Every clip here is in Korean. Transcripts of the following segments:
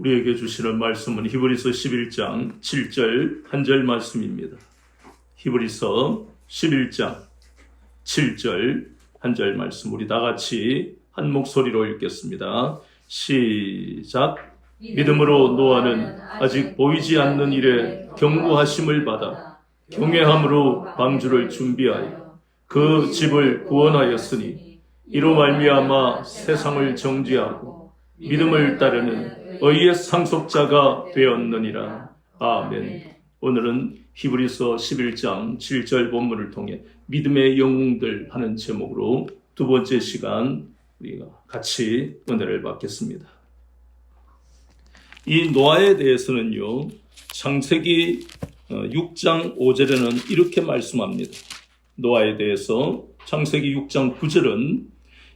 우리에게 주시는 말씀은 히브리서 11장 7절 한 절 말씀입니다. 히브리서 11장 7절 한 절 말씀, 우리 다 같이 한 목소리로 읽겠습니다. 시작. 믿음으로 노아는 아직 보이지 않는 일에 경고하심을 받아 경외함으로 방주를 준비하여 그 집을 구원하였으니 이로 말미암아 세상을 정죄하고 믿음을 따르는 의의 상속자가 되었느니라. 아멘. 오늘은 히브리서 11장 7절 본문을 통해 믿음의 영웅들 하는 제목으로 두 번째 시간 우리가 같이 은혜를 받겠습니다. 이 노아에 대해서는요, 창세기 6장 5절에는 이렇게 말씀합니다. 노아에 대해서 창세기 6장 9절은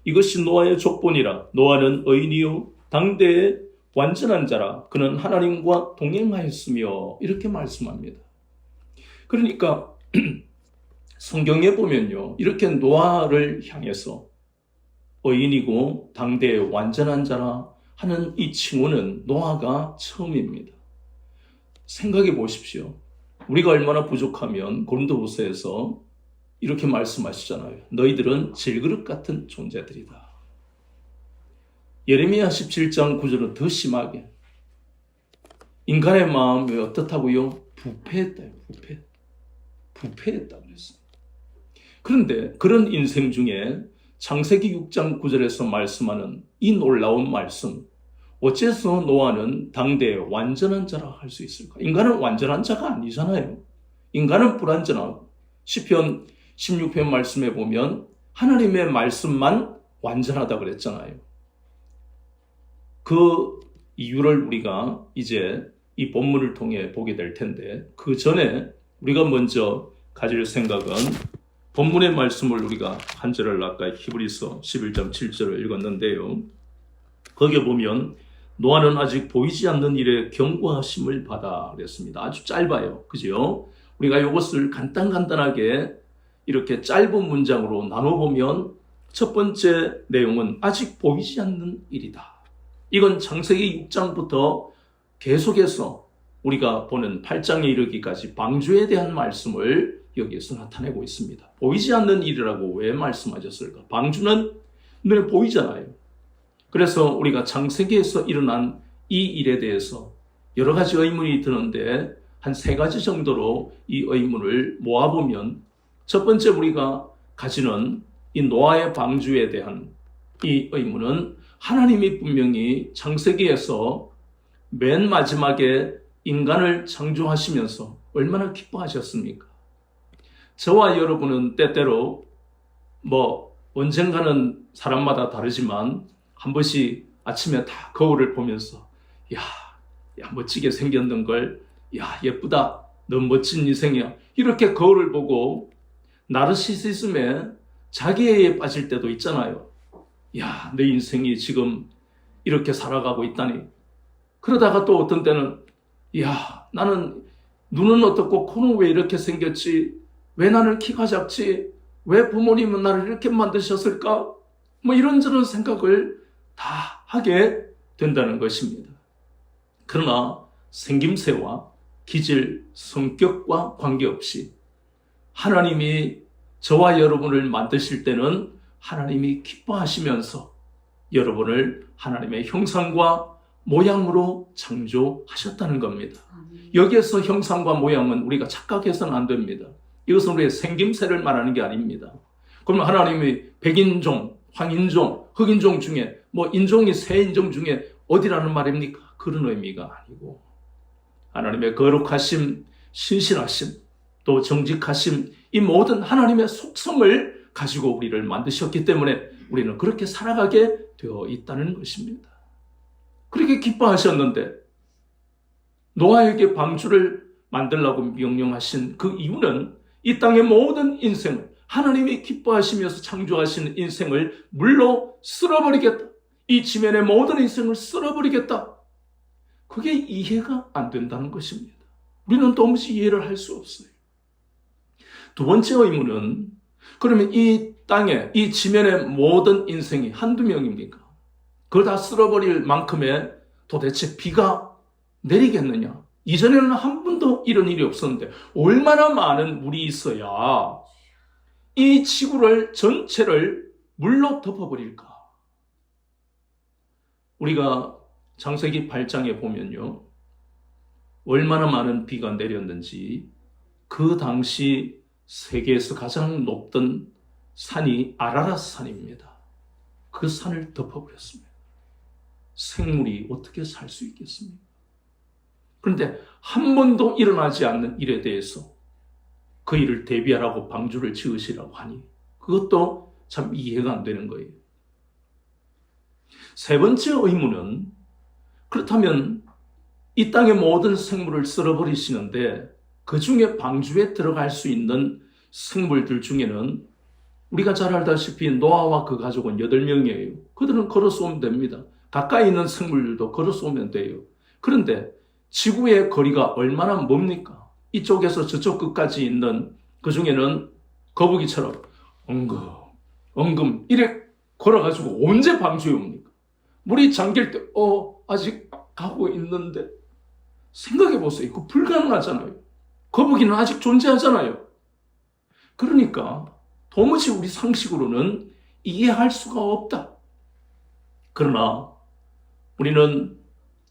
이것이 노아의 족본이라. 노아는 의인이요 당대의 완전한 자라. 그는 하나님과 동행하였으며, 이렇게 말씀합니다. 그러니까 성경에 보면요, 이렇게 노아를 향해서 의인이고 당대의 완전한 자라 하는 이 칭호는 노아가 처음입니다. 생각해 보십시오. 우리가 얼마나 부족하면 고린도후서에서 이렇게 말씀하시잖아요. 너희들은 질그릇 같은 존재들이다. 예레미야 17장 9절은 더 심하게 인간의 마음이 어떻다고요? 부패했다. 부패했다 그랬어요. 그런데 그런 인생 중에 창세기 6장 9절에서 말씀하는 이 놀라운 말씀, 어째서 노아는 당대의 완전한 자라 할 수 있을까? 인간은 완전한 자가 아니잖아요. 인간은 불완전하고, 시편 16편 말씀에 보면 하나님의 말씀만 완전하다 그랬잖아요. 그 이유를 우리가 이제 이 본문을 통해 보게 될 텐데, 그 전에 우리가 먼저 가질 생각은 본문의 말씀을 우리가 한 절을 아까 히브리서 11장 7절을 읽었는데요. 거기에 보면 노아는 아직 보이지 않는 일에 경고하심을 받아 그랬습니다. 아주 짧아요. 그죠? 우리가 이것을 간단하게 이렇게 짧은 문장으로 나눠보면 첫 번째 내용은 아직 보이지 않는 일이다. 이건 창세기 6장부터 계속해서 우리가 보는 8장에 이르기까지 방주에 대한 말씀을 여기에서 나타내고 있습니다. 보이지 않는 일이라고 왜 말씀하셨을까? 방주는 눈에 보이잖아요. 그래서 우리가 창세기에서 일어난 이 일에 대해서 여러 가지 의문이 드는데 한 세 가지 정도로 이 의문을 모아보면, 첫 번째 우리가 가지는 이 노아의 방주에 대한 이 의문은, 하나님이 분명히 창세기에서 맨 마지막에 인간을 창조하시면서 얼마나 기뻐하셨습니까? 저와 여러분은 때때로 언젠가는 사람마다 다르지만 한 번씩 아침에 다 거울을 보면서 야 멋지게 생겼는 걸, 야 예쁘다, 너무 멋진 인생이야, 이렇게 거울을 보고 나르시시즘에 자기애에 빠질 때도 있잖아요. 야, 내 인생이 지금 이렇게 살아가고 있다니. 그러다가 또 어떤 때는 야, 나는 눈은 어떻고 코는 왜 이렇게 생겼지? 왜 나는 키가 작지? 왜 부모님은 나를 이렇게 만드셨을까? 이런저런 생각을 다 하게 된다는 것입니다. 그러나 생김새와 기질, 성격과 관계없이 하나님이 저와 여러분을 만드실 때는 하나님이 기뻐하시면서 여러분을 하나님의 형상과 모양으로 창조하셨다는 겁니다. 여기에서 형상과 모양은 우리가 착각해서는 안 됩니다. 이것은 우리의 생김새를 말하는 게 아닙니다. 그러면 하나님이 백인종, 황인종, 흑인종 중에 인종이 세 인종 중에 어디라는 말입니까? 그런 의미가 아니고, 하나님의 거룩하심, 신실하심, 또 정직하심, 이 모든 하나님의 속성을 가지고 우리를 만드셨기 때문에 우리는 그렇게 살아가게 되어 있다는 것입니다. 그렇게 기뻐하셨는데 노아에게 방주를 만들라고 명령하신 그 이유는 이 땅의 모든 인생을, 하나님이 기뻐하시면서 창조하시는 인생을 물로 쓸어버리겠다. 이 지면의 모든 인생을 쓸어버리겠다. 그게 이해가 안 된다는 것입니다. 우리는 도무지 이해를 할 수 없어요. 두 번째 의문은, 그러면 이 땅에, 이 지면의 모든 인생이 한두 명입니까? 그걸 다 쓸어버릴 만큼의 도대체 비가 내리겠느냐? 이전에는 한 번도 이런 일이 없었는데 얼마나 많은 물이 있어야 이 지구를 전체를 물로 덮어버릴까? 우리가 창세기 8장에 보면요, 얼마나 많은 비가 내렸는지 그 당시 세계에서 가장 높던 산이 아라랏 산입니다. 그 산을 덮어버렸습니다. 생물이 어떻게 살 수 있겠습니까? 그런데 한 번도 일어나지 않는 일에 대해서 그 일을 대비하라고 방주를 지으시라고 하니 그것도 참 이해가 안 되는 거예요. 세 번째 의문은, 그렇다면 이 땅의 모든 생물을 쓸어버리시는데 그 중에 방주에 들어갈 수 있는 생물들 중에는 우리가 잘 알다시피 노아와 그 가족은 8명이에요. 그들은 걸어서 오면 됩니다. 가까이 있는 생물들도 걸어서 오면 돼요. 그런데 지구의 거리가 얼마나 멉니까? 이쪽에서 저쪽 끝까지 있는 그 중에는 거북이처럼 엉금 이래 걸어가지고 언제 방주에 옵니까? 물이 잠길 때 아직 가고 있는데, 생각해 보세요. 그거 불가능하잖아요. 거북이는 아직 존재하잖아요. 그러니까 도무지 우리 상식으로는 이해할 수가 없다. 그러나 우리는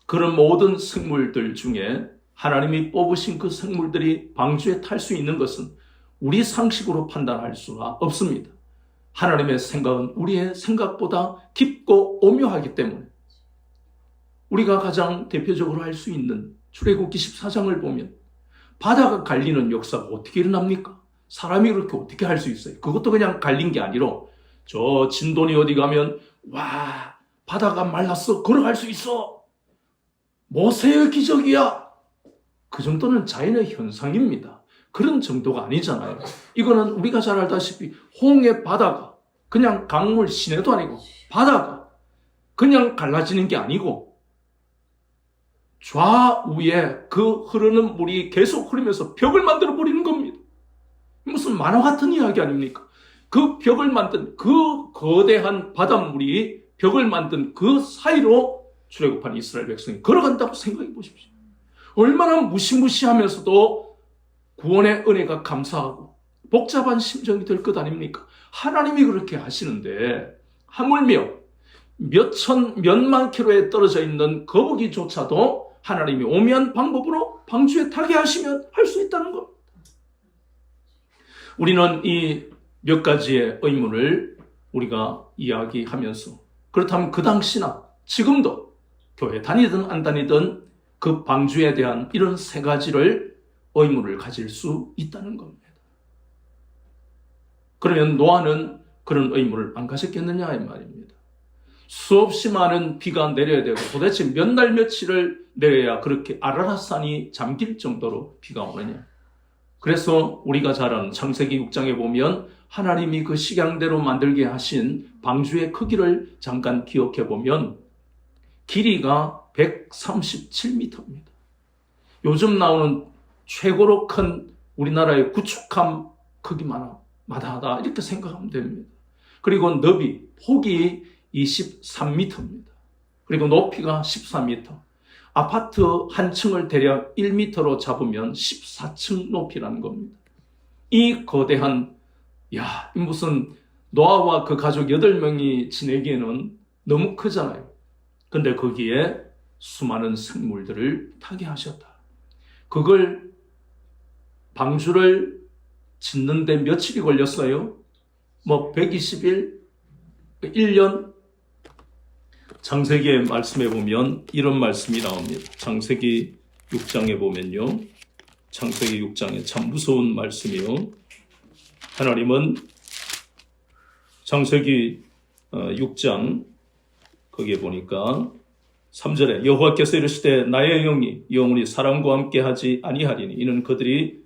그런 모든 생물들 중에 하나님이 뽑으신 그 생물들이 방주에 탈 수 있는 것은 우리 상식으로 판단할 수가 없습니다. 하나님의 생각은 우리의 생각보다 깊고 오묘하기 때문에 우리가 가장 대표적으로 할 수 있는 출애굽기 14장을 보면 바다가 갈리는 역사가 어떻게 일어납니까? 사람이 그렇게 어떻게 할 수 있어요? 그것도 그냥 갈린 게 아니라 저 진돈이 어디 가면 와, 바다가 말랐어, 걸어갈 수 있어, 모세의 기적이야. 그 정도는 자연의 현상입니다. 그런 정도가 아니잖아요. 이거는 우리가 잘 알다시피 홍해 바다가 그냥 강물 시내도 아니고 바다가 그냥 갈라지는 게 아니고 좌우에 그 흐르는 물이 계속 흐르면서 벽을 만들어 버리는 겁니다. 무슨 만화 같은 이야기 아닙니까? 그 벽을 만든 그 거대한 바닷물이 벽을 만든 그 사이로 출애굽한 이스라엘 백성이 걸어간다고 생각해 보십시오. 얼마나 무시무시하면서도 구원의 은혜가 감사하고 복잡한 심정이 될 것 아닙니까? 하나님이 그렇게 하시는데 하물며 몇만 킬로에 떨어져 있는 거북이조차도 하나님이 오묘한 방법으로 방주에 타게 하시면 할 수 있다는 겁니다. 우리는 이 몇 가지의 의문을 우리가 이야기하면서, 그렇다면 그 당시나 지금도 교회 다니든 안 다니든 그 방주에 대한 이런 세 가지를 의문을 가질 수 있다는 겁니다. 그러면 노아는 그런 의문을 안 가졌겠느냐 이 말입니다. 수없이 많은 비가 내려야 되고 도대체 몇 날 며칠을 내려야 그렇게 아라랏산이 잠길 정도로 비가 오느냐. 그래서 우리가 잘 아는 창세기 6장에 보면 하나님이 그 식양대로 만들게 하신 방주의 크기를 잠깐 기억해 보면 길이가 137m입니다. 요즘 나오는 최고로 큰 우리나라의 구축함 크기만 마다하다 이렇게 생각하면 됩니다. 그리고 너비, 폭이 23m입니다. 그리고 높이가 14m. 아파트 한 층을 대략 1m로 잡으면 14층 높이라는 겁니다. 이 거대한, 무슨 노아와 그 가족 8명이 지내기에는 너무 크잖아요. 근데 거기에 수많은 생물들을 타게 하셨다. 그걸 방주를 짓는데 며칠이 걸렸어요? 120일? 1년? 창세기의 말씀에 보면 이런 말씀이 나옵니다. 창세기 6장에 보면요. 창세기 6장에 참 무서운 말씀이요. 하나님은 창세기 6장 거기에 보니까 3절에 여호와께서 이르시되 나의 영이 영원히 사람과 함께 하지 아니하리니 이는 그들이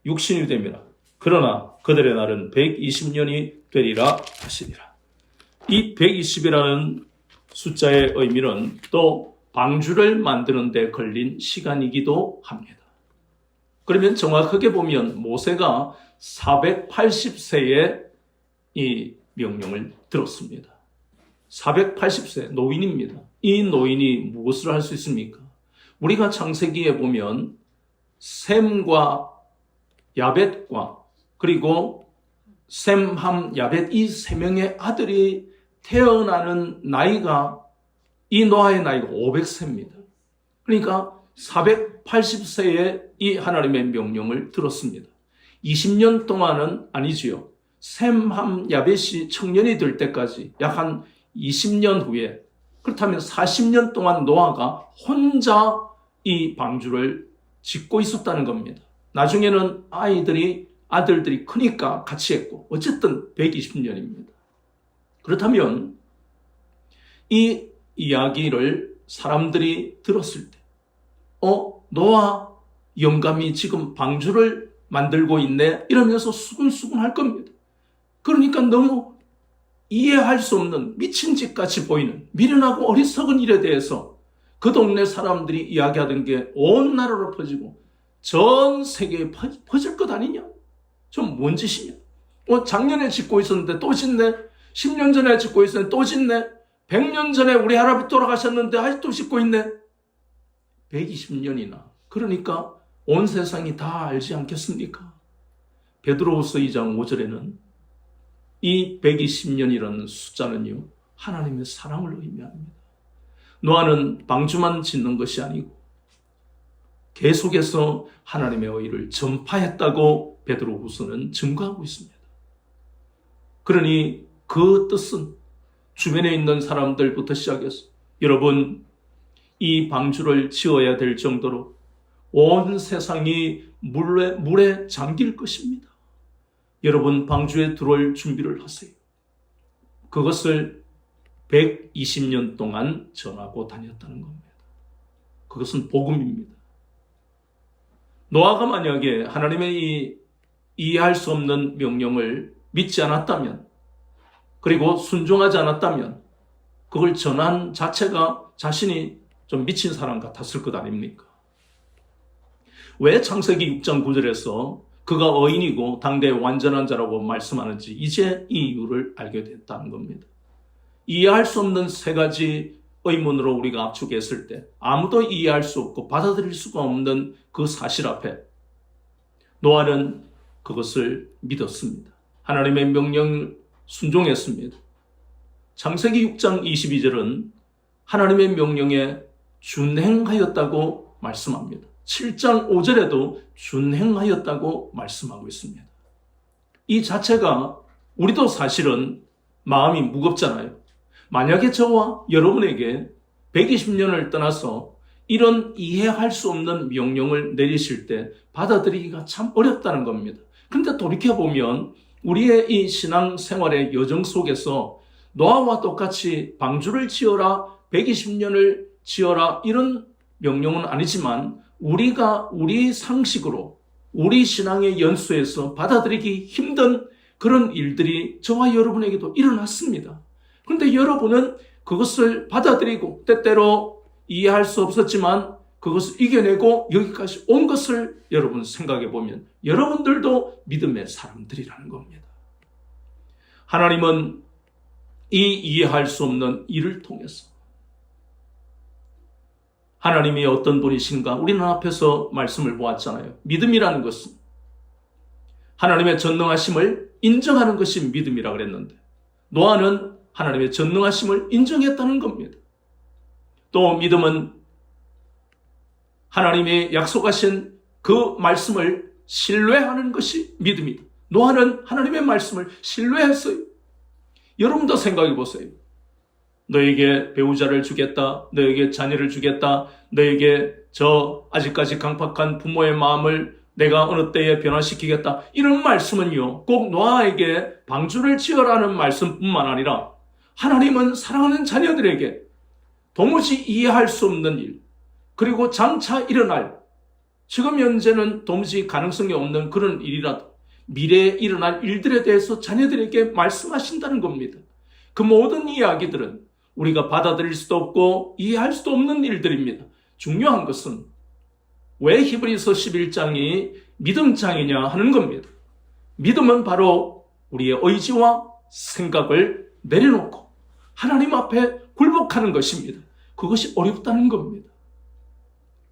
육신이 됨이라. 그러나 그들의 날은 120년이 되리라 하시니라. 이 120이라는 숫자의 의미는 또 방주를 만드는 데 걸린 시간이기도 합니다. 그러면 정확하게 보면 모세가 480세에 이 명령을 들었습니다. 480세 노인입니다. 이 노인이 무엇을 할 수 있습니까? 우리가 창세기에 보면 셈과 야벳과 그리고 셈, 함, 야벳 이 세 명의 아들이 태어나는 나이가 이 노아의 나이가 500세입니다. 그러니까 480세에 이 하나님의 명령을 들었습니다. 20년 동안은 아니지요. 셈, 함, 야벳이 청년이 될 때까지 약 한 20년 후에, 그렇다면 40년 동안 노아가 혼자 이 방주를 짓고 있었다는 겁니다. 나중에는 아들들이 크니까 같이 했고, 어쨌든 120년입니다. 그렇다면 이 이야기를 사람들이 들었을 때, 노아 영감이 지금 방주를 만들고 있네, 이러면서 수근수근 할 겁니다. 그러니까 너무 이해할 수 없는 미친 짓같이 보이는 미련하고 어리석은 일에 대해서 그 동네 사람들이 이야기하던 게 온 나라로 퍼지고 전 세계에 퍼질 것 아니냐? 좀 뭔 짓이냐? 작년에 짓고 있었는데 또 짓네? 10년 전에 짓고 있었는데 또 짓네? 100년 전에 우리 할아버지 돌아가셨는데 아직도 짓고 있네? 120년이나. 그러니까 온 세상이 다 알지 않겠습니까? 베드로후서 2장 5절에는 이 120년이라는 숫자는요, 하나님의 사랑을 의미합니다. 노아는 방주만 짓는 것이 아니고 계속해서 하나님의 의를 전파했다고 베드로후서는 증거하고 있습니다. 그러니 그 뜻은 주변에 있는 사람들부터 시작해서 여러분, 이 방주를 지어야 될 정도로 온 세상이 물에 잠길 것입니다. 여러분, 방주에 들어올 준비를 하세요. 그것을 120년 동안 전하고 다녔다는 겁니다. 그것은 복음입니다. 노아가 만약에 하나님의 이 이해할 수 없는 명령을 믿지 않았다면, 그리고 순종하지 않았다면, 그걸 전한 자체가 자신이 좀 미친 사람 같았을 것 아닙니까? 왜 창세기 6장 9절에서 그가 의인이고 당대의 완전한 자라고 말씀하는지 이제 이 이유를 알게 됐다는 겁니다. 이해할 수 없는 세 가지 의문으로 우리가 압축했을 때 아무도 이해할 수 없고 받아들일 수가 없는 그 사실 앞에 노아는 그것을 믿었습니다. 하나님의 명령을 순종했습니다. 창세기 6장 22절은 하나님의 명령에 준행하였다고 말씀합니다. 7장 5절에도 준행하였다고 말씀하고 있습니다. 이 자체가 우리도 사실은 마음이 무겁잖아요. 만약에 저와 여러분에게 120년을 떠나서 이런 이해할 수 없는 명령을 내리실 때 받아들이기가 참 어렵다는 겁니다. 그런데 돌이켜보면 우리의 이 신앙생활의 여정 속에서 노아와 똑같이 방주를 지어라, 120년을 지어라, 이런 명령은 아니지만 우리가 우리 상식으로 우리 신앙의 연수에서 받아들이기 힘든 그런 일들이 저와 여러분에게도 일어났습니다. 그런데 여러분은 그것을 받아들이고 때때로 이해할 수 없었지만 그것을 이겨내고 여기까지 온 것을 여러분 생각해 보면 여러분들도 믿음의 사람들이라는 겁니다. 하나님은 이 이해할 수 없는 일을 통해서 하나님이 어떤 분이신가 우리는 앞에서 말씀을 보았잖아요. 믿음이라는 것은 하나님의 전능하심을 인정하는 것이 믿음이라고 그랬는데 노아는 하나님의 전능하심을 인정했다는 겁니다. 또 믿음은 하나님이 약속하신 그 말씀을 신뢰하는 것이 믿음이다. 노아는 하나님의 말씀을 신뢰했어요. 여러분도 생각해 보세요. 너에게 배우자를 주겠다, 너에게 자녀를 주겠다, 너에게 저 아직까지 강팍한 부모의 마음을 내가 어느 때에 변화시키겠다, 이런 말씀은요 꼭 노아에게 방주를 지어라는 말씀뿐만 아니라 하나님은 사랑하는 자녀들에게 도무지 이해할 수 없는 일, 그리고 장차 일어날, 지금 현재는 도무지 가능성이 없는 그런 일이라도 미래에 일어날 일들에 대해서 자녀들에게 말씀하신다는 겁니다. 그 모든 이야기들은 우리가 받아들일 수도 없고 이해할 수도 없는 일들입니다. 중요한 것은 왜 히브리서 11장이 믿음장이냐 하는 겁니다. 믿음은 바로 우리의 의지와 생각을 내려놓고 하나님 앞에 굴복하는 것입니다. 그것이 어렵다는 겁니다.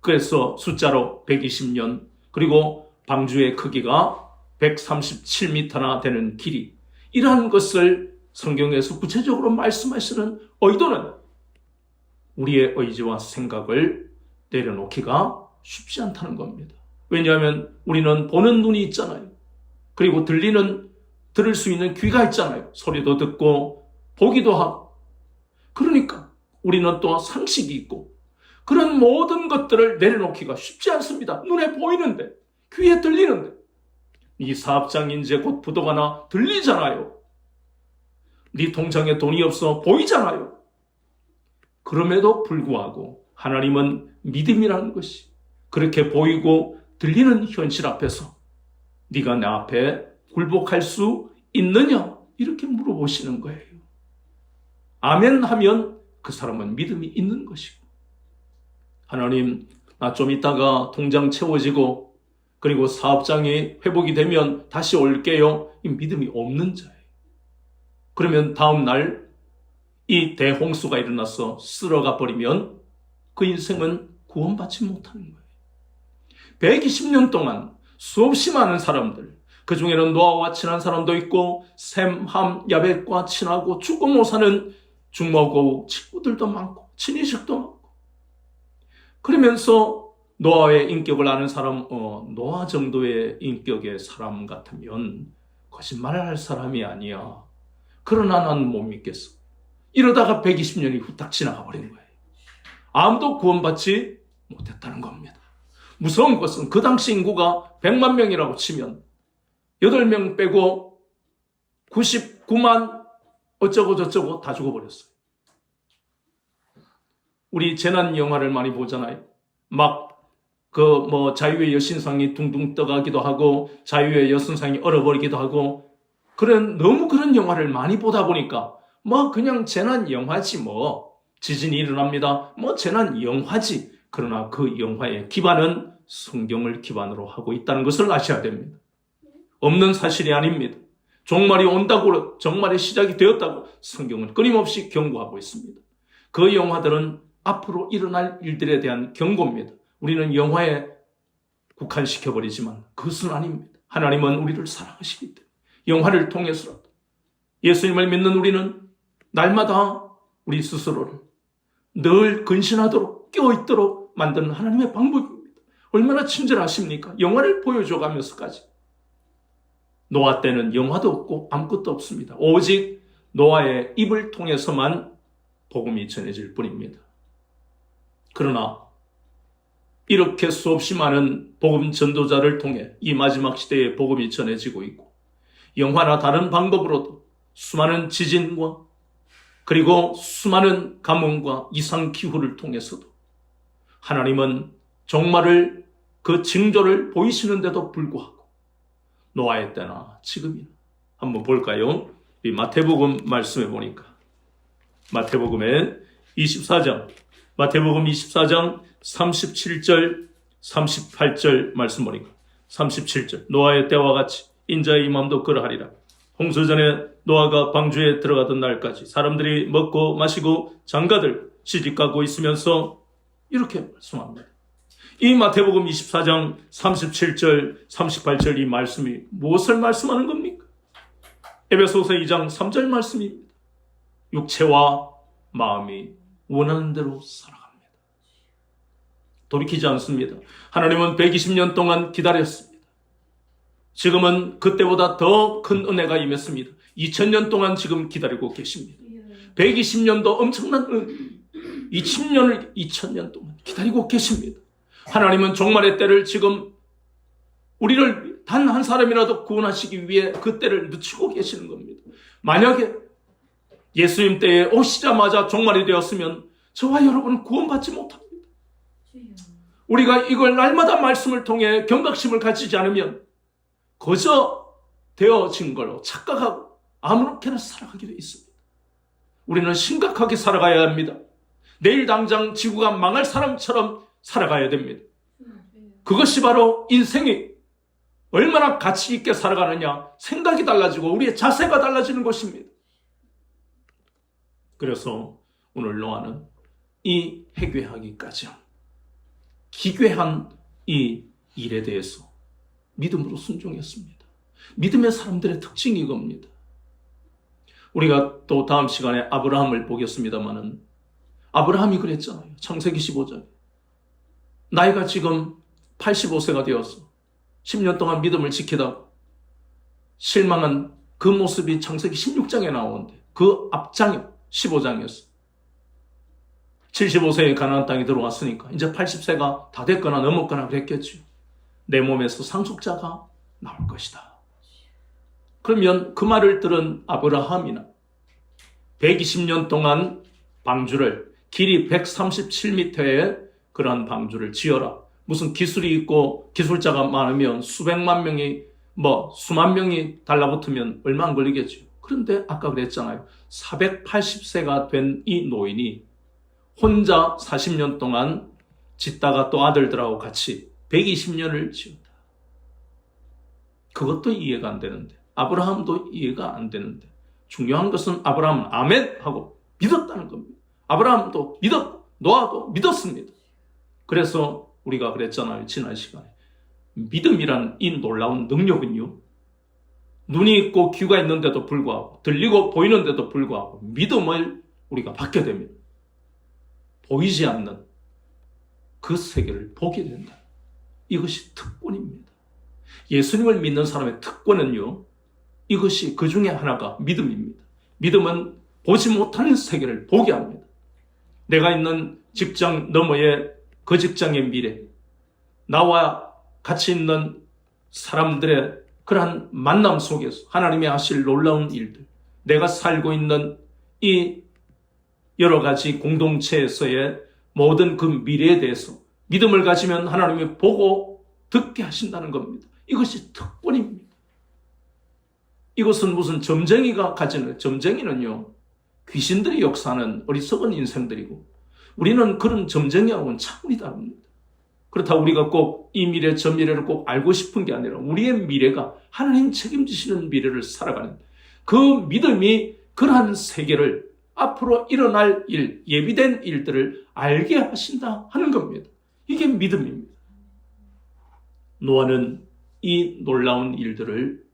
그래서 숫자로 120년, 그리고 방주의 크기가 137m나 되는 길이, 이러한 것을 성경에서 구체적으로 말씀하시는 의도는 우리의 의지와 생각을 내려놓기가 쉽지 않다는 겁니다. 왜냐하면 우리는 보는 눈이 있잖아요. 그리고 들을 수 있는 귀가 있잖아요. 소리도 듣고 보기도 하고. 그러니까 우리는 또 상식이 있고, 그런 모든 것들을 내려놓기가 쉽지 않습니다. 눈에 보이는데, 귀에 들리는데. 이 사업장이 이제 곧 부도가 나 들리잖아요. 네 통장에 돈이 없어 보이잖아요. 그럼에도 불구하고 하나님은 믿음이라는 것이 그렇게 보이고 들리는 현실 앞에서 네가 내 앞에 굴복할 수 있느냐? 이렇게 물어보시는 거예요. 아멘 하면 그 사람은 믿음이 있는 것이고, 하나님, 나 좀 있다가 통장 채워지고 그리고 사업장이 회복이 되면 다시 올게요. 이 믿음이 없는 자예요. 그러면 다음 날 이 대홍수가 일어나서 쓸어가 버리면 그 인생은 구원받지 못하는 거예요. 120년 동안 수없이 많은 사람들, 그 중에는 노아와 친한 사람도 있고 셈, 함, 야벳과 친하고 죽고 못 사는 중모고 친구들도 많고 친인식도 많고, 그러면서 노아의 인격을 아는 사람, 노아 정도의 인격의 사람 같으면 거짓말을 할 사람이 아니야. 그러나 나는 못 믿겠어. 이러다가 120년이 후딱 지나가 버린 거예요. 아무도 구원받지 못했다는 겁니다. 무서운 것은 그 당시 인구가 100만 명이라고 치면 8명 빼고 99만 어쩌고 저쩌고 다 죽어버렸어요. 우리 재난 영화를 많이 보잖아요. 자유의 여신상이 둥둥 떠가기도 하고 자유의 여신상이 얼어버리기도 하고, 너무 그런 영화를 많이 보다 보니까 그냥 재난 영화지, 지진이 일어납니다, 재난 영화지. 그러나 그 영화의 기반은 성경을 기반으로 하고 있다는 것을 아셔야 됩니다. 없는 사실이 아닙니다. 종말이 온다고, 종말의 시작이 되었다고 성경은 끊임없이 경고하고 있습니다. 그 영화들은 앞으로 일어날 일들에 대한 경고입니다. 우리는 영화에 국한시켜버리지만 그것은 아닙니다. 하나님은 우리를 사랑하시기 때문에 영화를 통해서라도 예수님을 믿는 우리는 날마다 우리 스스로를 늘 근신하도록 깨어있도록 만드는 하나님의 방법입니다. 얼마나 친절하십니까? 영화를 보여줘가면서까지. 노아 때는 영화도 없고 아무것도 없습니다. 오직 노아의 입을 통해서만 복음이 전해질 뿐입니다. 그러나 이렇게 수없이 많은 복음 전도자를 통해 이 마지막 시대에 복음이 전해지고 있고, 영화나 다른 방법으로도 수많은 지진과 그리고 수많은 가뭄과 이상기후를 통해서도 하나님은 종말을, 그 징조를 보이시는데도 불구하고 노아의 때나 지금이나 한번 볼까요? 이 마태복음 말씀해 보니까 마태복음 24장 37절 38절 말씀 보니까 37절, 노아의 때와 같이 인자의 임함도 그러하리라. 홍수 전에 노아가 방주에 들어가던 날까지 사람들이 먹고 마시고 장가들 시집가고 있으면서 이렇게 말씀합니다. 이 마태복음 24장 37절 38절 이 말씀이 무엇을 말씀하는 겁니까? 에베소서 2장 3절 말씀입니다. 육체와 마음이 원하는 대로 살아갑니다. 돌이키지 않습니다. 하나님은 120년 동안 기다렸습니다. 지금은 그때보다 더 큰 은혜가 임했습니다. 2000년 동안 지금 기다리고 계십니다. 120년도 엄청난 은혜, 2000년 동안 기다리고 계십니다. 하나님은 종말의 때를 지금 우리를 단 한 사람이라도 구원하시기 위해 그 때를 늦추고 계시는 겁니다. 만약에 예수님 때에 오시자마자 종말이 되었으면 저와 여러분은 구원받지 못합니다. 우리가 이걸 날마다 말씀을 통해 경각심을 가지지 않으면 거저 되어진 걸로 착각하고 아무렇게나 살아가게 되어 있습니다. 우리는 심각하게 살아가야 합니다. 내일 당장 지구가 망할 사람처럼 살아가야 됩니다. 그것이 바로 인생이 얼마나 가치 있게 살아가느냐, 생각이 달라지고 우리의 자세가 달라지는 것입니다. 그래서 오늘 노아는 이 회개하기까지 기괴한 이 일에 대해서 믿음으로 순종했습니다. 믿음의 사람들의 특징이 이겁니다. 우리가 또 다음 시간에 아브라함을 보겠습니다마는 아브라함이 그랬잖아요. 창세기 15절. 나이가 지금 85세가 되어서 10년 동안 믿음을 지키다 실망한 그 모습이 창세기 16장에 나오는데 그 앞장이 15장이었어요. 75세에 가나안 땅에 들어왔으니까 이제 80세가 다 됐거나 넘었거나 그랬겠죠. 내 몸에서 상속자가 나올 것이다. 그러면 그 말을 들은 아브라함이나 120년 동안 방주를 길이 137m의 그러한 방주를 지어라. 무슨 기술이 있고 기술자가 많으면 수백만 명이 수만 명이 달라붙으면 얼마 안 걸리겠죠. 그런데 아까 그랬잖아요. 480세가 된 이 노인이 혼자 40년 동안 짓다가 또 아들들하고 같이 120년을 지었다. 그것도 이해가 안 되는데, 아브라함도 이해가 안 되는데, 중요한 것은 아브라함은 아멘 하고 믿었다는 겁니다. 아브라함도 믿었고 노아도 믿었습니다. 그래서 우리가 그랬잖아요. 지난 시간에 믿음이란 이 놀라운 능력은요, 눈이 있고 귀가 있는데도 불구하고 들리고 보이는데도 불구하고 믿음을 우리가 받게 됩니다. 보이지 않는 그 세계를 보게 된다. 이것이 특권입니다. 예수님을 믿는 사람의 특권은요, 이것이 그 중에 하나가 믿음입니다. 믿음은 보지 못하는 세계를 보게 합니다. 내가 있는 직장 너머의 그 직장의 미래, 나와 같이 있는 사람들의 그러한 만남 속에서 하나님이 하실 놀라운 일들, 내가 살고 있는 이 여러 가지 공동체에서의 모든 그 미래에 대해서 믿음을 가지면 하나님이 보고 듣게 하신다는 겁니다. 이것이 특권입니다. 이것은 무슨 점쟁이가 가지는, 점쟁이는요, 귀신들이 역사하는 어리석은 인생들이고, 우리는 그런 점쟁이하고는 차원이 다릅니다. 그렇다고 우리가 꼭 이 미래, 저 미래를 꼭 알고 싶은 게 아니라 우리의 미래가 하나님 책임지시는 미래를 살아가는 그 믿음이 그러한 세계를 앞으로 일어날 일, 예비된 일들을 알게 하신다 하는 겁니다. 이게 믿음입니다. 노아는 이 놀라운 일들을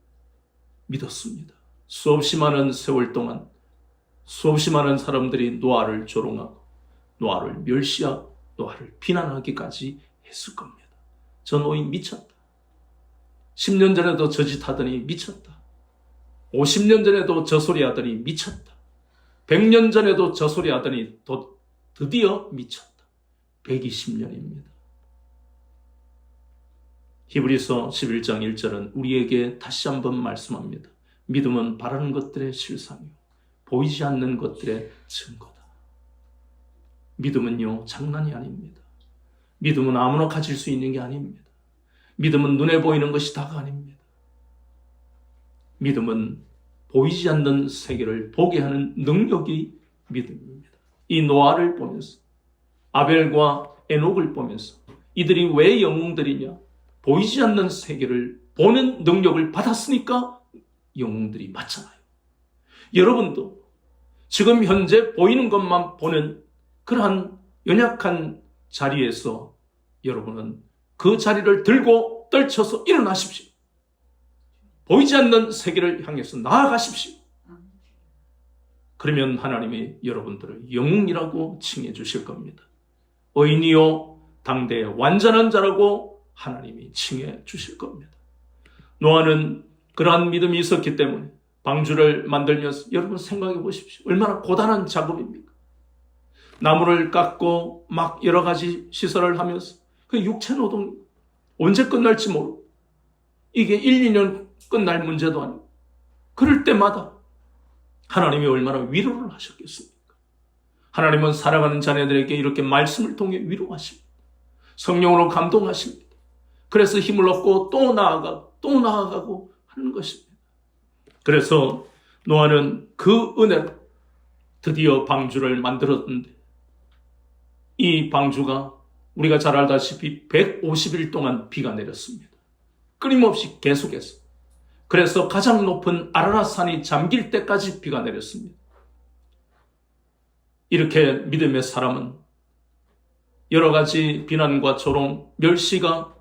믿었습니다. 수없이 많은 세월 동안 수없이 많은 사람들이 노아를 조롱하고 노아를 멸시하고 노아를 비난하기까지 했을 겁니다. 저 노인 미쳤다. 10년 전에도 저 짓 하더니 미쳤다. 50년 전에도 저 소리 하더니 미쳤다. 100년 전에도 저 소리 하더니 드디어 미쳤다. 120년입니다. 히브리서 11장 1절은 우리에게 다시 한번 말씀합니다. 믿음은 바라는 것들의 실상이요 보이지 않는 것들의 증거다. 믿음은요, 장난이 아닙니다. 믿음은 아무나 가질 수 있는 게 아닙니다. 믿음은 눈에 보이는 것이 다가 아닙니다. 믿음은 보이지 않는 세계를 보게 하는 능력이 믿음입니다. 이 노아를 보면서, 아벨과 에녹을 보면서 이들이 왜 영웅들이냐? 보이지 않는 세계를 보는 능력을 받았으니까 영웅들이 맞잖아요. 여러분도 지금 현재 보이는 것만 보는 그러한 연약한 자리에서 여러분은 그 자리를 들고 떨쳐서 일어나십시오. 보이지 않는 세계를 향해서 나아가십시오. 그러면 하나님이 여러분들을 영웅이라고 칭해 주실 겁니다. 의인이요 당대의 완전한 자라고 하나님이 칭해 주실 겁니다. 노아는 그러한 믿음이 있었기 때문에 방주를 만들면서 여러분 생각해 보십시오. 얼마나 고단한 작업입니까? 나무를 깎고 막 여러 가지 시설을 하면서 그 육체 노동 언제 끝날지 모르고 이게 1, 2년 끝날 문제도 아니고 그럴 때마다 하나님이 얼마나 위로를 하셨겠습니까? 하나님은 살아가는 자녀들에게 이렇게 말씀을 통해 위로하십니다. 성령으로 감동하십니다. 그래서 힘을 얻고 또 나아가고 하는 것입니다. 그래서 노아는 그 은혜로 드디어 방주를 만들었는데 이 방주가 우리가 잘 알다시피 150일 동안 비가 내렸습니다. 끊임없이 계속해서. 그래서 가장 높은 아라랏산이 잠길 때까지 비가 내렸습니다. 이렇게 믿음의 사람은 여러 가지 비난과 조롱, 멸시가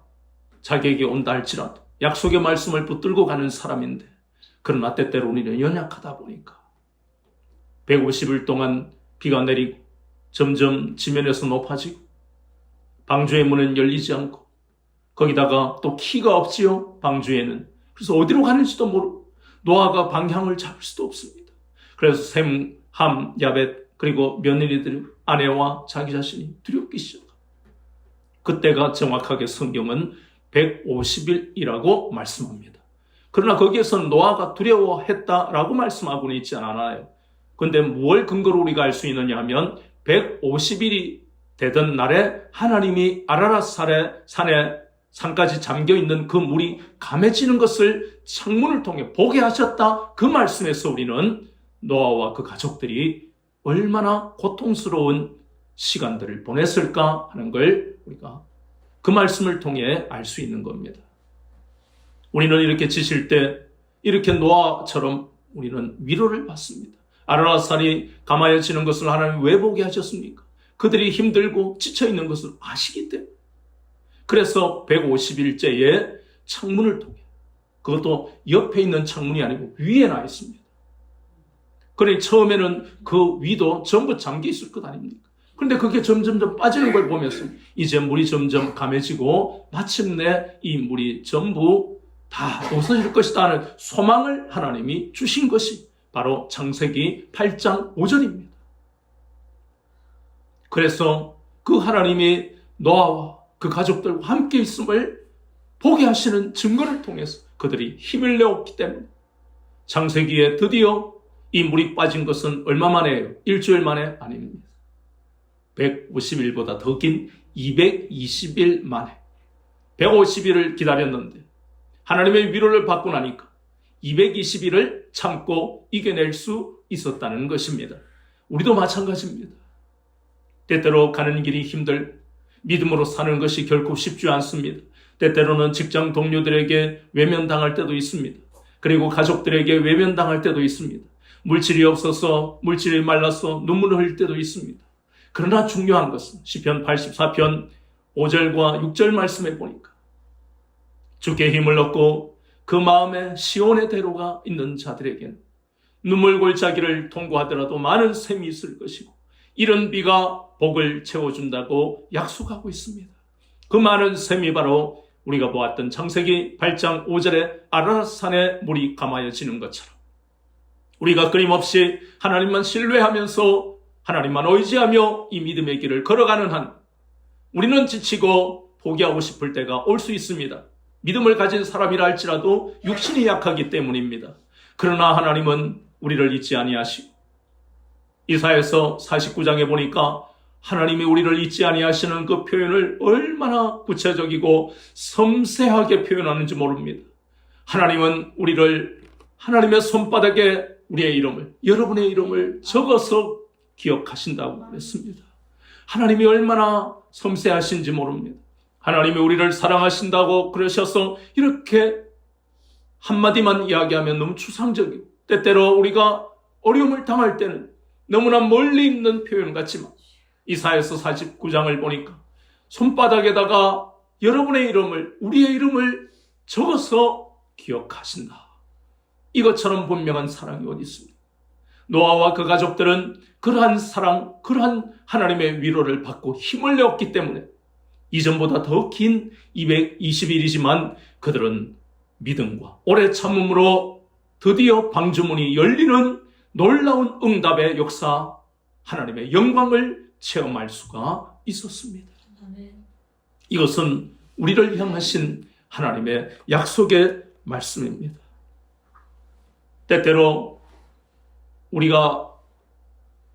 자기에게 온다 할지라도 약속의 말씀을 붙들고 가는 사람인데, 그러나 때때로 우리는 연약하다 보니까 150일 동안 비가 내리고 점점 지면에서 높아지고 방주의 문은 열리지 않고, 거기다가 또 키가 없지요, 방주에는. 그래서 어디로 가는지도 모르고 노아가 방향을 잡을 수도 없습니다. 그래서 셈, 함, 야벳, 그리고 며느리들, 아내와 자기 자신이 두렵기 시작합니다. 그때가 정확하게 성경은 150일이라고 말씀합니다. 그러나 거기에서는 노아가 두려워했다라고 말씀하고는 있지 않아요. 그런데 뭘 근거로 우리가 알 수 있느냐 하면 150일이 되던 날에 하나님이 아라랏 산에 산까지 잠겨있는 그 물이 감해지는 것을 창문을 통해 보게 하셨다. 그 말씀에서 우리는 노아와 그 가족들이 얼마나 고통스러운 시간들을 보냈을까 하는 걸 우리가 그 말씀을 통해 알 수 있는 겁니다. 우리는 이렇게 지칠 때 이렇게 노아처럼 우리는 위로를 받습니다. 아라랏 산이 감하여지는 것을 하나님 왜 보게 하셨습니까? 그들이 힘들고 지쳐있는 것을 아시기 때문에. 그래서 150일째에 창문을 통해, 그것도 옆에 있는 창문이 아니고 위에 나 있습니다. 그러니 처음에는 그 위도 전부 잠겨 있을 것 아닙니까? 그런데 그게 점점 빠지는 걸 보면서 이제 물이 점점 감해지고 마침내 이 물이 전부 다 없어질 것이다 하는 소망을 하나님이 주신 것이 바로 창세기 8장 5절입니다. 그래서 그 하나님이 노아와 그 가족들과 함께 있음을 보게 하시는 증거를 통해서 그들이 힘을 내었기 때문에 창세기에 드디어 이 물이 빠진 것은 얼마 만에요? 일주일 만에 아닙니다. 150일보다 더 긴 220일 만에 150일을 기다렸는데 하나님의 위로를 받고 나니까 220일을 참고 이겨낼 수 있었다는 것입니다. 우리도 마찬가지입니다. 때때로 가는 길이 힘들고 믿음으로 사는 것이 결코 쉽지 않습니다. 때때로는 직장 동료들에게 외면당할 때도 있습니다. 그리고 가족들에게 외면당할 때도 있습니다. 물질이 없어서, 물질이 말라서 눈물을 흘릴 때도 있습니다. 그러나 중요한 것은 시편 84편 5절과 6절 말씀에 보니까 주께 힘을 얻고 그 마음에 시온의 대로가 있는 자들에게는 눈물 골짜기를 통과하더라도 많은 샘이 있을 것이고 이런 비가 복을 채워준다고 약속하고 있습니다. 그 많은 샘이 바로 우리가 보았던 창세기 8장 5절에 아라랏 산에 물이 감하여지는 것처럼 우리가 끊임없이 하나님만 신뢰하면서 하나님만 의지하며 이 믿음의 길을 걸어가는 한 우리는 지치고 포기하고 싶을 때가 올 수 있습니다. 믿음을 가진 사람이라 할지라도 육신이 약하기 때문입니다. 그러나 하나님은 우리를 잊지 아니하시고 이사야서 49장에 보니까 하나님이 우리를 잊지 아니하시는 그 표현을 얼마나 구체적이고 섬세하게 표현하는지 모릅니다. 하나님은 우리를 하나님의 손바닥에 우리의 이름을, 여러분의 이름을 적어서 기억하신다고 그랬습니다. 하나님이 얼마나 섬세하신지 모릅니다. 하나님이 우리를 사랑하신다고 그러셔서 이렇게 한마디만 이야기하면 너무 추상적이고 때때로 우리가 어려움을 당할 때는 너무나 멀리 있는 표현 같지만 이사야서 49장을 보니까 손바닥에다가 여러분의 이름을, 우리의 이름을 적어서 기억하신다. 이것처럼 분명한 사랑이 어디 있습니까? 노아와 그 가족들은 그러한 사랑, 그러한 하나님의 위로를 받고 힘을 내었기 때문에 이전보다 더 긴 220일이지만 그들은 믿음과 오래 참음으로 드디어 방주문이 열리는 놀라운 응답의 역사, 하나님의 영광을 체험할 수가 있었습니다. 이것은 우리를 향하신 하나님의 약속의 말씀입니다. 때때로 우리가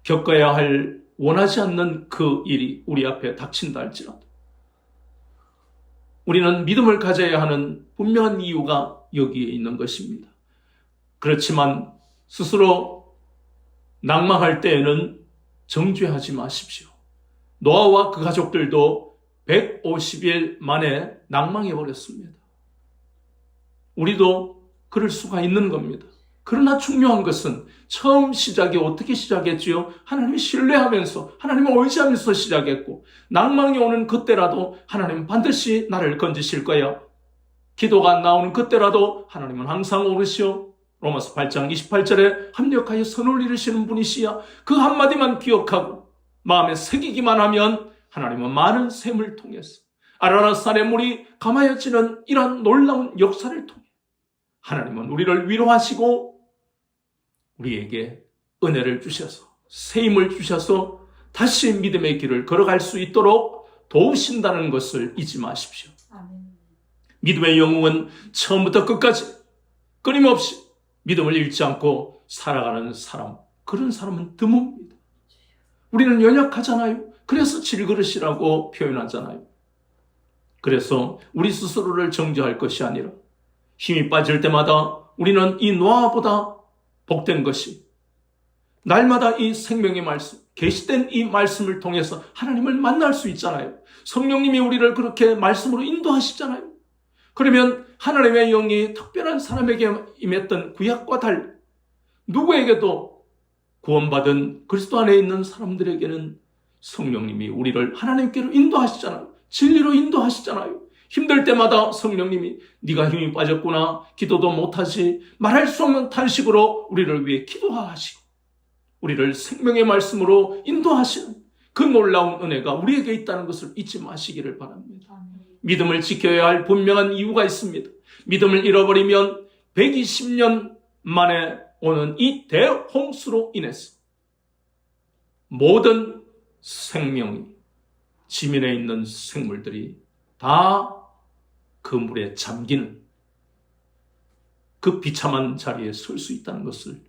겪어야 할 원하지 않는 그 일이 우리 앞에 닥친다 할지라도 우리는 믿음을 가져야 하는 분명한 이유가 여기에 있는 것입니다. 그렇지만 스스로 낭망할 때에는 정죄하지 마십시오. 노아와 그 가족들도 150일 만에 낭망해버렸습니다. 우리도 그럴 수가 있는 겁니다. 그러나 중요한 것은 처음 시작이 어떻게 시작했지요? 하나님을 신뢰하면서 하나님을 의지하면서 시작했고, 낭망이 오는 그때라도 하나님은 반드시 나를 건지실 거야. 기도가 안 나오는 그때라도 하나님은 항상 오르시오. 로마서 8장 28절에 합력하여 선을 이루시는 분이시야. 그 한마디만 기억하고 마음에 새기기만 하면 하나님은 많은 샘을 통해서 아라라산의 물이 감하여지는 이런 놀라운 역사를 통해 하나님은 우리를 위로하시고 우리에게 은혜를 주셔서 새 힘을 주셔서 다시 믿음의 길을 걸어갈 수 있도록 도우신다는 것을 잊지 마십시오. 아멘. 믿음의 영웅은 처음부터 끝까지 끊임없이 믿음을 잃지 않고 살아가는 사람, 그런 사람은 드뭅니다. 우리는 연약하잖아요. 그래서 질그릇이라고 표현하잖아요. 그래서 우리 스스로를 정죄할 것이 아니라 힘이 빠질 때마다 우리는 이 노아보다 복된 것이 날마다 이 생명의 말씀, 계시된 이 말씀을 통해서 하나님을 만날 수 있잖아요. 성령님이 우리를 그렇게 말씀으로 인도하시잖아요. 그러면 하나님의 영이 특별한 사람에게 임했던 구약과 달리 누구에게도 구원받은 그리스도 안에 있는 사람들에게는 성령님이 우리를 하나님께로 인도하시잖아요. 진리로 인도하시잖아요. 힘들 때마다 성령님이 네가 힘이 빠졌구나, 기도도 못하지, 말할 수 없는 탄식으로 우리를 위해 기도하시고 우리를 생명의 말씀으로 인도하시는 그 놀라운 은혜가 우리에게 있다는 것을 잊지 마시기를 바랍니다. 믿음을 지켜야 할 분명한 이유가 있습니다. 믿음을 잃어버리면 120년 만에 오는 이 대홍수로 인해서 모든 생명이, 지면에 있는 생물들이 다 그 물에 잠기는 그 비참한 자리에 설 수 있다는 것을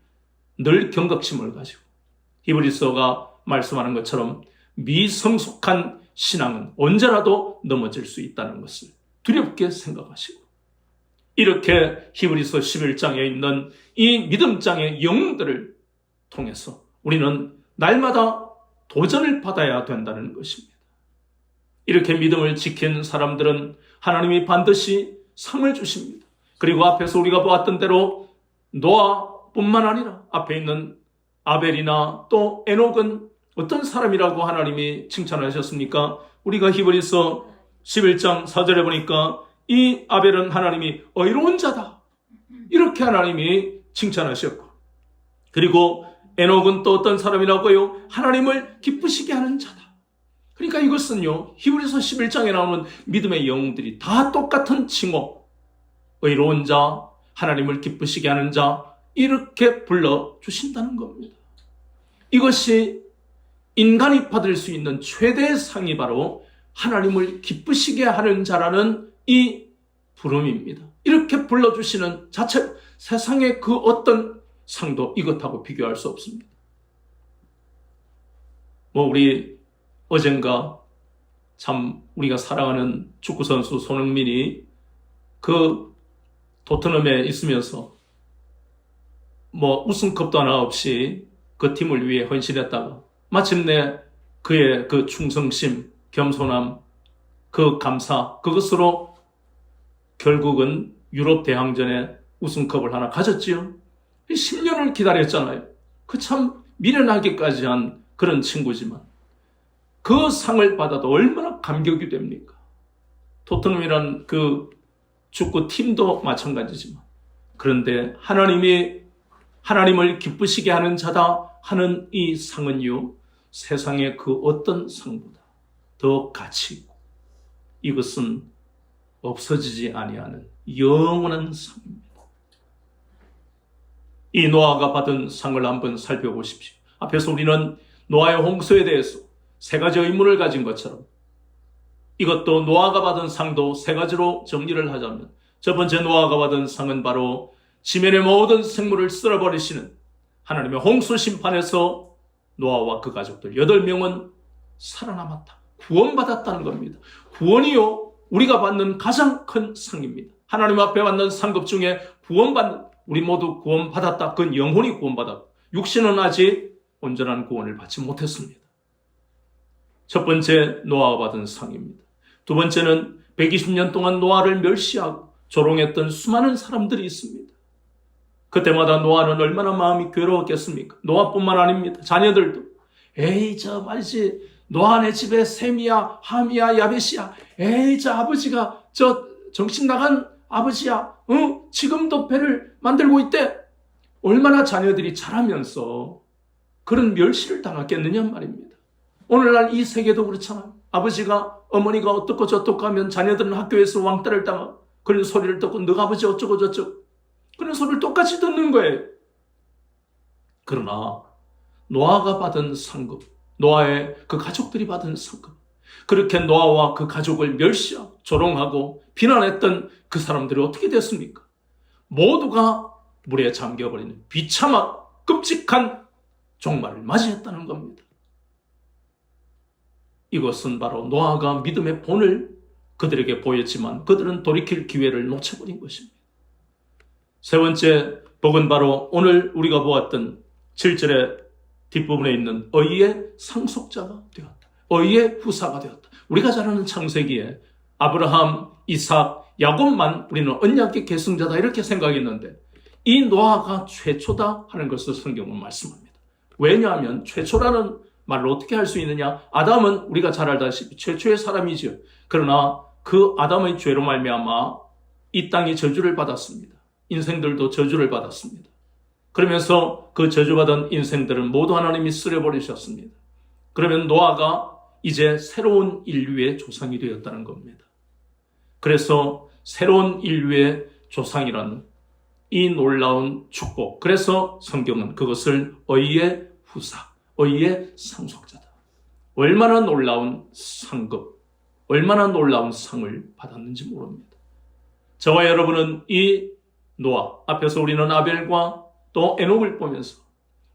늘 경각심을 가지고, 히브리서가 말씀하는 것처럼 미성숙한 신앙은 언제라도 넘어질 수 있다는 것을 두렵게 생각하시고, 이렇게 히브리서 11장에 있는 이 믿음장의 영웅들을 통해서 우리는 날마다 도전을 받아야 된다는 것입니다. 이렇게 믿음을 지킨 사람들은 하나님이 반드시 상을 주십니다. 그리고 앞에서 우리가 보았던 대로 노아뿐만 아니라 앞에 있는 아벨이나 또 에녹은 어떤 사람이라고 하나님이 칭찬하셨습니까? 우리가 히브리서 11장 4절에 보니까 이 아벨은 하나님이 의로운 자다, 이렇게 하나님이 칭찬하셨고, 그리고 에녹은 또 어떤 사람이라고요? 하나님을 기쁘시게 하는 자다. 그러니까 이것은요, 히브리서 11장에 나오는 믿음의 영웅들이 다 똑같은 칭호, 의로운 자, 하나님을 기쁘시게 하는 자, 이렇게 불러주신다는 겁니다. 이것이 인간이 받을 수 있는 최대의 상이 바로 하나님을 기쁘시게 하는 자라는 이 부름입니다. 이렇게 불러주시는 자체, 세상의 그 어떤 상도 이것하고 비교할 수 없습니다. 우리 어젠가 참 우리가 사랑하는 축구선수 손흥민이 그 토트넘에 있으면서 우승컵도 하나 없이 그 팀을 위해 헌신했다가 마침내 그의 그 충성심, 겸손함, 그 감사, 그것으로 결국은 유럽 대항전에 우승컵을 하나 가졌지요. 10년을 기다렸잖아요. 그 참 미련하기까지 한 그런 친구지만 그 상을 받아도 얼마나 감격이 됩니까? 토트넘이란 그 축구팀도 마찬가지지만, 그런데 하나님을 기쁘시게 하는 자다 하는 이 상은요, 세상의 그 어떤 상보다 더 가치 있고 이것은 없어지지 아니하는 영원한 상입니다. 이 노아가 받은 상을 한번 살펴보십시오. 앞에서 우리는 노아의 홍수에 대해서 세 가지 의문을 가진 것처럼 이것도 노아가 받은 상도 세 가지로 정리를 하자면, 첫 번째 노아가 받은 상은 바로 지면의 모든 생물을 쓸어버리시는 하나님의 홍수 심판에서 노아와 그 가족들 8명은 살아남았다, 구원받았다는 겁니다. 구원이요, 우리가 받는 가장 큰 상입니다. 하나님 앞에 받는 상급 중에 우리 모두 구원받았다. 그건 영혼이 구원받았고 육신은 아직 온전한 구원을 받지 못했습니다. 첫 번째 노아가 받은 상입니다. 두 번째는 120년 동안 노아를 멸시하고 조롱했던 수많은 사람들이 있습니다. 그때마다 노아는 얼마나 마음이 괴로웠겠습니까? 노아뿐만 아닙니다. 자녀들도 에이 저 말이지 노아네 집에 셈이야 함이야 야벳이야 에이 저 아버지가 저 정신 나간 아버지야 지금도 배를 만들고 있대. 얼마나 자녀들이 자라면서 그런 멸시를 당했겠느냐 말입니다. 오늘날 이 세계도 그렇잖아요. 아버지가 어머니가 어떻고 저떻고 하면 자녀들은 학교에서 왕따를 당하고 그런 소리를 듣고 너가 아버지 어쩌고 저쩌고 그런 소리를 똑같이 듣는 거예요. 그러나 노아가 받은 상급, 노아의 그 가족들이 받은 상급, 그렇게 노아와 그 가족을 멸시하고 조롱하고 비난했던 그 사람들이 어떻게 됐습니까? 모두가 물에 잠겨버리는 비참한 끔찍한 종말을 맞이했다는 겁니다. 이것은 바로 노아가 믿음의 본을 그들에게 보였지만 그들은 돌이킬 기회를 놓쳐버린 것입니다. 세 번째 복은 바로 오늘 우리가 보았던 7절의 뒷부분에 있는 의의 상속자가 되었다. 의의 후사가 되었다. 우리가 잘 아는 창세기에 아브라함, 이삭, 야곱만 우리는 언약의 계승자다 이렇게 생각했는데 이 노아가 최초다 하는 것을 성경은 말씀합니다. 왜냐하면 최초라는 말을 어떻게 할 수 있느냐? 아담은 우리가 잘 알다시피 최초의 사람이죠. 그러나 그 아담의 죄로 말미암아 이 땅이 저주를 받았습니다. 인생들도 저주를 받았습니다. 그러면서 그 저주받은 인생들은 모두 하나님이 쓸어버리셨습니다. 그러면 노아가 이제 새로운 인류의 조상이 되었다는 겁니다. 그래서 새로운 인류의 조상이라는 이 놀라운 축복, 그래서 성경은 그것을 의의 후사, 의의 상속자다. 얼마나 놀라운 상급, 얼마나 놀라운 상을 받았는지 모릅니다. 저와 여러분은 이 노아, 앞에서 우리는 아벨과 또 에녹을 보면서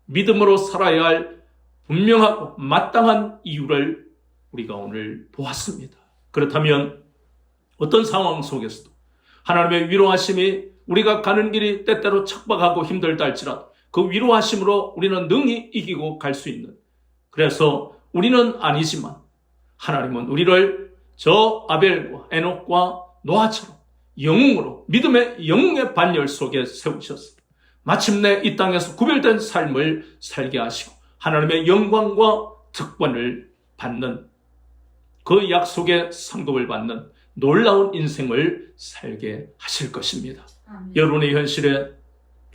믿음으로 살아야 할 분명하고 마땅한 이유를 우리가 오늘 보았습니다. 그렇다면 어떤 상황 속에서도 하나님의 위로하심이 우리가 가는 길이 때때로 척박하고 힘들다 할지라도 그 위로하심으로 우리는 능히 이기고 갈 수 있는, 그래서 우리는 아니지만 하나님은 우리를 저 아벨과 에녹과 노아처럼 영웅으로 믿음의 영웅의 반열 속에 세우셨습니다. 마침내 이 땅에서 구별된 삶을 살게 하시고 하나님의 영광과 특권을 받는 그 약속의 상급을 받는 놀라운 인생을 살게 하실 것입니다. 여러분의 현실에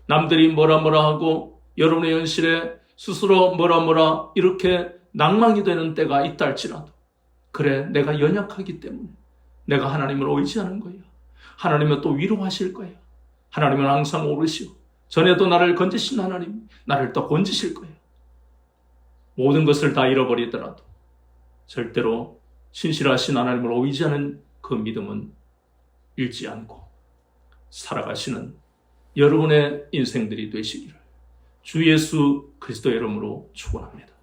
남들이 뭐라 하고 여러분의 현실에 스스로 뭐라 이렇게 낭망이 되는 때가 있다 할지라도 그래 내가 연약하기 때문에 내가 하나님을 의지하는 거야. 하나님은 또 위로하실 거야. 하나님은 항상 오르시오. 전에도 나를 건지신 하나님 나를 또 건지실 거야. 모든 것을 다 잃어버리더라도 절대로 신실하신 하나님을 의지하는 그 믿음은 잃지 않고 살아가시는 여러분의 인생들이 되시기를 주 예수 그리스도의 이름으로 축원합니다.